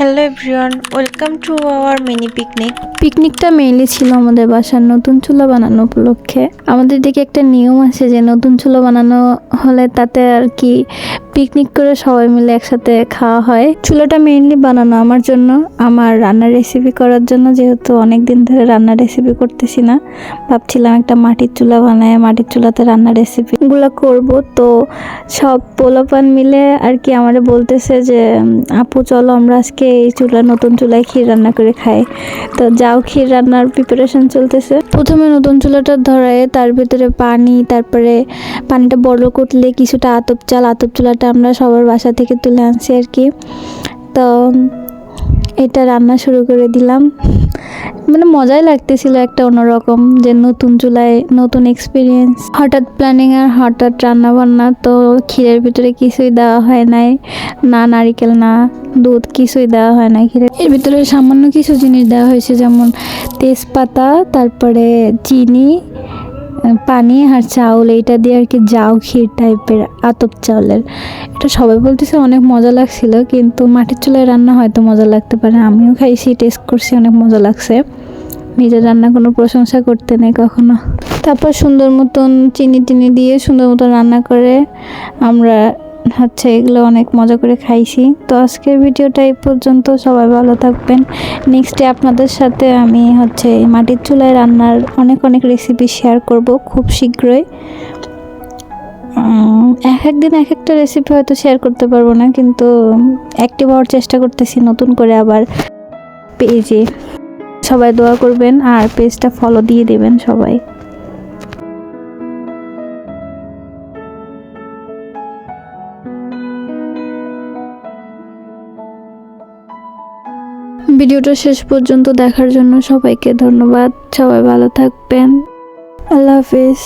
Hello everyone, welcome to our mini picnic. পিকনিকটা mainly ছিল আমাদের বাসার নতুন চুলা বানানো উপলক্ষে। আমাদের দিকে একটা নিয়ম আছে যে নতুন চুলা বানানো হলে তাতে আর কি পিকনিক করে সবাই মিলে একসাথে খাওয়া হয়। চুলাটা মেইনলি বানানো আমার জন্য, আমার রান্নার রেসিপি করার জন্য, যেহেতু অনেক দিন ধরে রান্নার রেসিপি করতেছি না, ভাবছিলাম একটা মাটির চুলা বানায় মাটির চুলাতে রান্নার রেসিপিগুলো করব। তো সব পোলাপান মিলে আর কি আমারে বলতেছে যে আপু চলো আমরা আজকে এই নতুন চুলায় ক্ষীর রান্না করে খাই। তো যাও, ক্ষীর রান্নার প্রিপারেশন চলতেছে। প্রথমে নতুন চুলাটা ধরায় তার ভিতরে পানি, তারপরে পানিটা বড় করলে কিছুটা আতপ চুলাটা আমরা সবার বাসা থেকে তুলে আনছি আর কি। তো এটা রান্না শুরু করে দিলাম। মানে মজাই লাগতেছিল, একটা অন্যরকম যে নতুন চুলায় নতুন এক্সপিরিয়েন্স, হঠাৎ প্ল্যানিং আর হঠাৎ রান্না বান্না। তো ক্ষীরের ভিতরে কিছুই দেওয়া হয় নাই, না নারিকেল না দুধ, কিছুই দেওয়া হয় না ক্ষীরের। এর ভিতরে সামান্য কিছু জিনিস দেওয়া হয়েছে, যেমন তেজপাতা, তারপরে চিনি, পানি আর চাউল। এইটা দিয়ে আর কি জাউ ক্ষীর টাইপের, আতপ চাউলের। এটা সবাই বলতেছে অনেক মজা লাগছিল, কিন্তু মাটির চুলায় রান্না হয়তো মজা লাগতে পারে। আমিও খাইছি, টেস্ট করছি, অনেক মজা লাগছে। নিজের রান্না কোনো প্রশংসা করতে নেই কখনো। তারপর সুন্দর মতন চিনি দিয়ে সুন্দর মতন রান্না করে আমরা এগুলো অনেক মজা করে খাইছি। তো আজকের ভিডিওটা এই পর্যন্ত। সবাই ভালো থাকবেন। নেক্সটে আপনাদের সাথে আমি মাটির চুলায় রান্নার অনেক রেসিপি শেয়ার করব খুব শীঘ্রই। একদিন এক একটা রেসিপি হয়তো শেয়ার করতে পারবো না, কিন্তু অ্যাক্টিভ হওয়ার চেষ্টা করতেছি নতুন করে আবার পেজে। সবাই দোয়া করবেন আর পেজটা ফলো দিয়ে দেবেন সবাই। ভিডিওটা শেষ পর্যন্ত দেখার জন্য সবাইকে ধন্যবাদ। সবাই ভালো থাকবেন। আল্লাহ হাফেজ।